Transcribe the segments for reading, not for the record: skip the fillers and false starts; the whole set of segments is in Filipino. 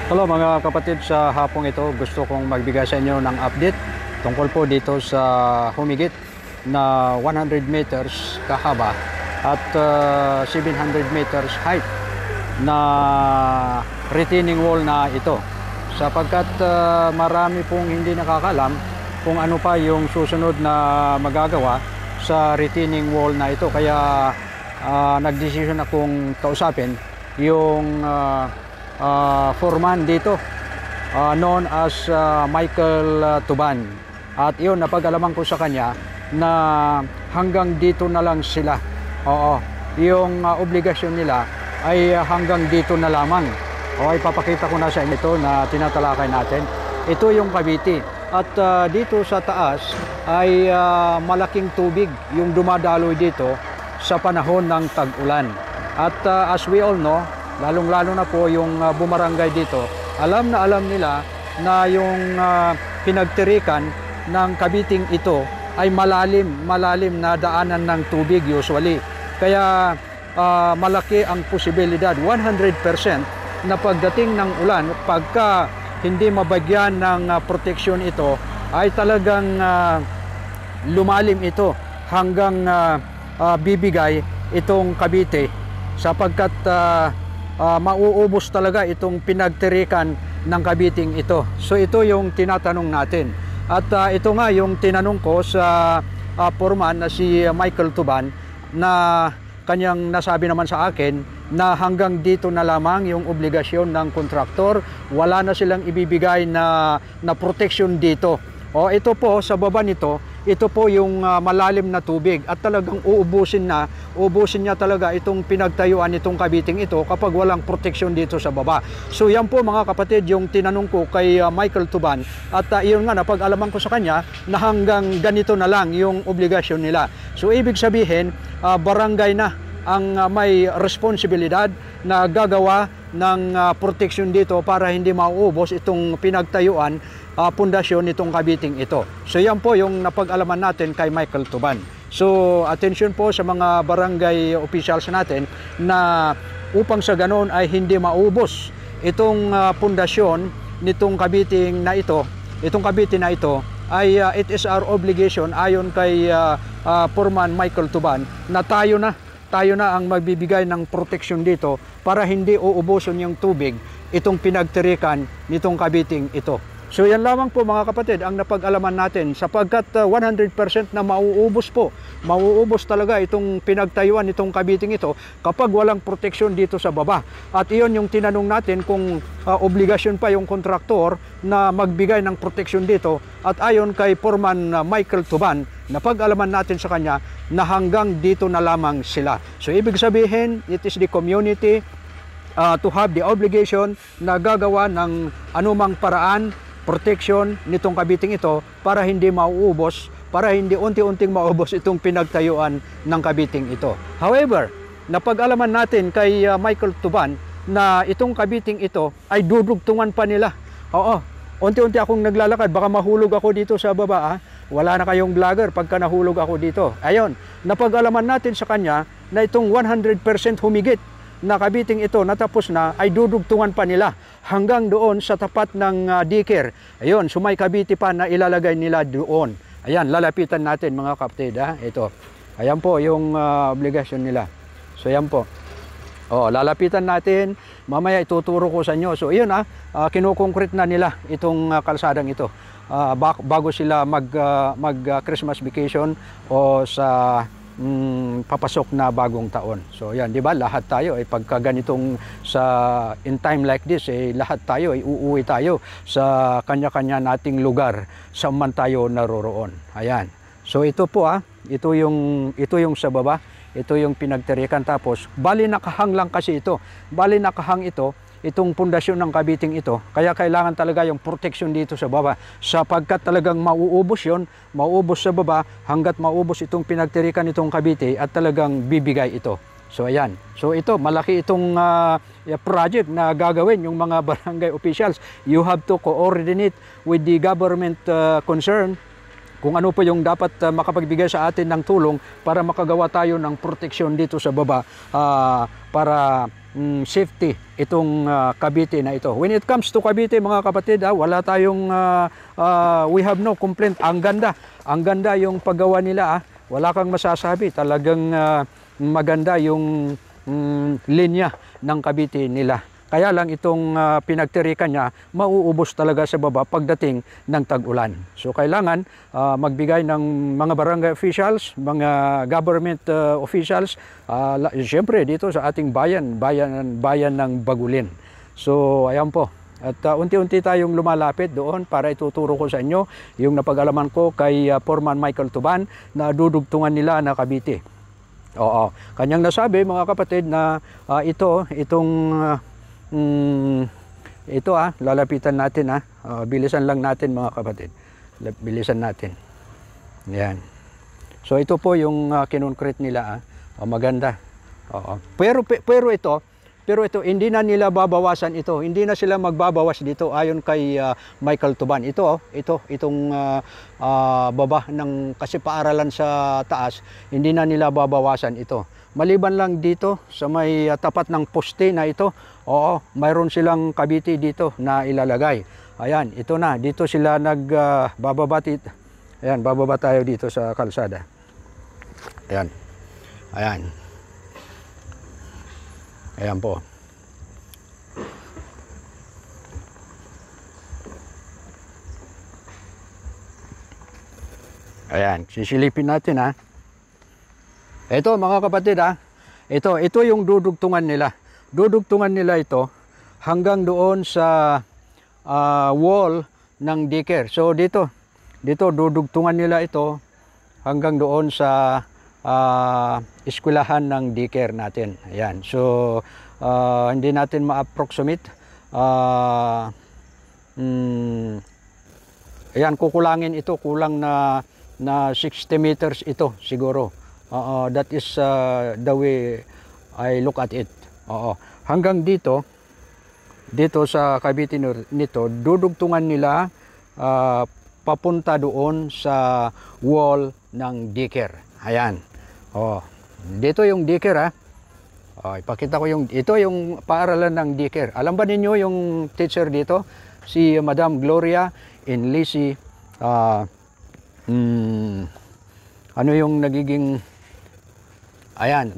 Hello mga kapatid, sa hapong ito gusto kong magbigay sa inyo ng update tungkol po dito sa humigit na 100 meters kahaba at 700 meters height na retaining wall na ito, sapagkat marami pong hindi nakakalam kung ano pa yung susunod na magagawa sa retaining wall na ito. Kaya nagdesisyon akong kausapin yung foreman dito, known as Michael Tuban. At yun, napag-alaman ko sa kanya na hanggang dito na lang sila. Oo, yung obligasyon nila ay hanggang dito na lamang. Okay, papakita ko na sa inyo ito na tinatalakay natin. Ito yung Cavite. At dito sa taas ay malaking tubig yung dumadaloy dito sa panahon ng tag-ulan. At as we all know, lalong-lalo na po yung bumarangay dito, alam nila na yung pinagtirikan ng Cabiting ito ay malalim na daanan ng tubig usually. Kaya malaki ang posibilidad, 100% na pagdating ng ulan, pagka hindi mabagyan ng proteksyon ito, ay talagang lumalim ito hanggang bibigay itong Cavite, sapagkat mauubos talaga itong pinagtirikan ng Cabiting ito. So ito yung tinatanong natin. At ito nga yung tinanong ko sa foreman na si Michael Tuban, na kanyang nasabi naman sa akin na hanggang dito na lamang yung obligasyon ng kontraktor. Wala na silang ibibigay na protection dito. O ito po, sa baba nito, ito po yung malalim na tubig at talagang uubusin niya talaga itong pinagtayuan itong Cabiting ito kapag walang proteksyon dito sa baba. So yan po mga kapatid yung tinanong ko kay Michael Tuban, at iyon nga, napag-alaman ko sa kanya na hanggang ganito na lang yung obligasyon nila. So ibig sabihin, barangay na ang may responsibilidad na gagawa ng proteksyon dito para hindi mauubos itong pinagtayuan pundasyon nitong Cabiting ito. So yan po yung napag-alaman natin kay Michael Tuban. So attention po sa mga barangay officials natin na upang sa ganon ay hindi maubos itong pundasyon nitong Cabiting na ito, itong Cavite na ito, ay it is our obligation ayon kay foreman Michael Tuban na tayo na ang magbibigay ng proteksyon dito para hindi uubuson yung tubig itong pinagtirikan nitong Cabiting ito. So yan lamang po mga kapatid ang napag-alaman natin, sapagkat 100% na mauubos talaga itong pinagtayuan nitong Cabiting ito kapag walang proteksyon dito sa baba. At iyon yung tinanong natin kung obligasyon pa yung kontraktor na magbigay ng proteksyon dito, at ayon kay foreman Michael Tuban, napag-alaman natin sa kanya na hanggang dito na lamang sila. So ibig sabihin, it is the community to have the obligation na gagawa ng anumang paraan, protection nitong Cabiting ito para hindi mauubos, para hindi unti-unting maubos itong pinagtayuan ng Cabiting ito. However, napag-alaman natin kay Michael Tuban na itong Cabiting ito ay dudugtungan pa nila. Oo, unti-unti akong naglalakad, baka mahulog ako dito sa baba. Wala na kayong vlogger pagka nahulog ako dito. Ayun, napag-alaman natin sa kanya na itong 100% humigit na Cabiting ito natapos na ay dudugtungan pa nila hanggang doon sa tapat ng daycare. Ayun, sumay Cavite pa na ilalagay nila doon. Ayan, lalapitan natin mga kapatid. Ito. Ayan po yung obligasyon nila. So ayan po. Lalapitan natin. Mamaya ituturo ko sa inyo. So ayun, kinukoncrete na nila itong kalsadang ito. Bago sila mag Christmas vacation o sa papasok na bagong taon. So yan, di ba, lahat tayo ay pagka ganitong in time like this, lahat tayo ay uuwi tayo sa kanya-kanya nating lugar saan man tayo naroroon. Ayan. So ito po ito yung sa baba, ito yung pinagtirikan, tapos bali nakahang lang kasi ito. Bali nakahang itong pundasyon ng Cabiting ito, kaya kailangan talaga yung protection dito sa baba, sapagkat talagang mauubos sa baba hanggat maubos itong pinagtirikan nitong Cavite at talagang bibigay ito. So ayan, so ito malaki itong project na gagawin yung mga barangay officials. You have to coordinate with the government concern kung ano po yung dapat makapagbigay sa atin ng tulong para makagawa tayo ng proteksyon dito sa baba, para safety itong Cavite na ito. When it comes to Cavite, mga kapatid, wala tayong we have no complaint. Ang ganda yung paggawa nila. Wala kang masasabi, talagang maganda yung linya ng Cavite nila. Kaya lang itong pinagtirikan niya, mauubos talaga sa baba pagdating ng tag-ulan. So kailangan magbigay ng mga barangay officials, mga government officials, siyempre dito sa ating bayan ng Bagulin. So ayan po. At unti-unti tayong lumalapit doon para ituturo ko sa inyo yung napag-alaman ko kay Foreman Michael Tuban na dudugtungan nila na Cavite. Oo, kanyang nasabi mga kapatid na ito lalapitan natin bilisan lang natin mga kapatid. Bilisan natin. Yan. So ito po yung kinunkret nila maganda. Oo. Pero ito hindi na nila babawasan ito. Hindi na sila magbabawas dito ayon kay Michael Tuban. Itong baba ng kasi paaralan sa taas, hindi na nila babawasan ito. Maliban lang dito sa may tapat ng poste na ito, mayroon silang Cavite dito na ilalagay. Ayan, ito na. Dito sila nagbababa. Ayan, bababa tayo dito sa kalsada. Ayan. Ayan. Ayan po. Ayan, sisilipin natin Ito mga kapatid ito yung dudugtungan nila. Dudugtungan nila ito hanggang doon sa wall ng daycare. So dito dudugtungan nila ito hanggang doon sa eskwelahan ng daycare natin. Ayan. So hindi natin ma-approximate. Ayan, kukulangin ito, kulang na 60 meters ito siguro. That is the way I look at it. Hanggang dito sa Cavite nito, dudugtungan nila papunta doon sa wall ng daycare. Ayan. Dito yung daycare ipakita ko ito yung paaralan ng daycare. Alam ba ninyo yung teacher dito? Si Madam Gloria Inlisi. Ano yung nagiging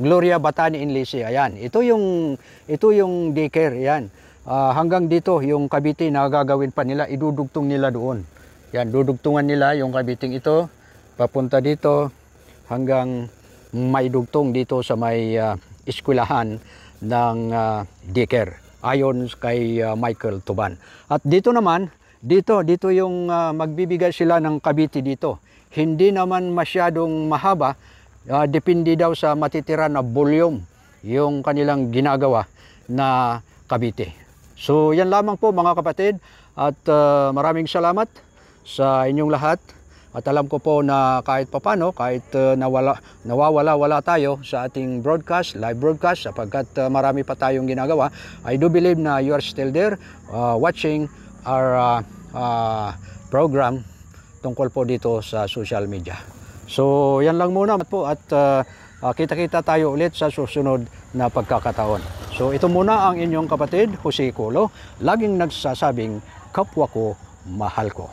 Gloria Batani Inlisi. Ayan, ito yung daycare. Ayan. Hanggang dito yung Cavite na gagawin pa nila, idudugtong nila doon. Yan, dudugtungan nila yung Caviting ito papunta dito hanggang maidugtong dito sa may eskwelahan ng daycare ayon kay Michael Tuban. At dito naman, dito yung magbibigay sila ng Cavite dito. Hindi naman masyadong mahaba. Depende daw sa matitira na volume yung kanilang ginagawa na Cavite. So yan lamang po mga kapatid at maraming salamat sa inyong lahat. At alam ko po na kahit papano, kahit nawawala tayo sa ating broadcast, live broadcast, sapagkat marami pa tayong ginagawa, I do believe na you are still there watching our program tungkol po dito sa social media. So yan lang muna po at kita-kita tayo ulit sa susunod na pagkakataon. So ito muna ang inyong kapatid, Jose Colo, laging nagsasabing kapwa ko, mahal ko.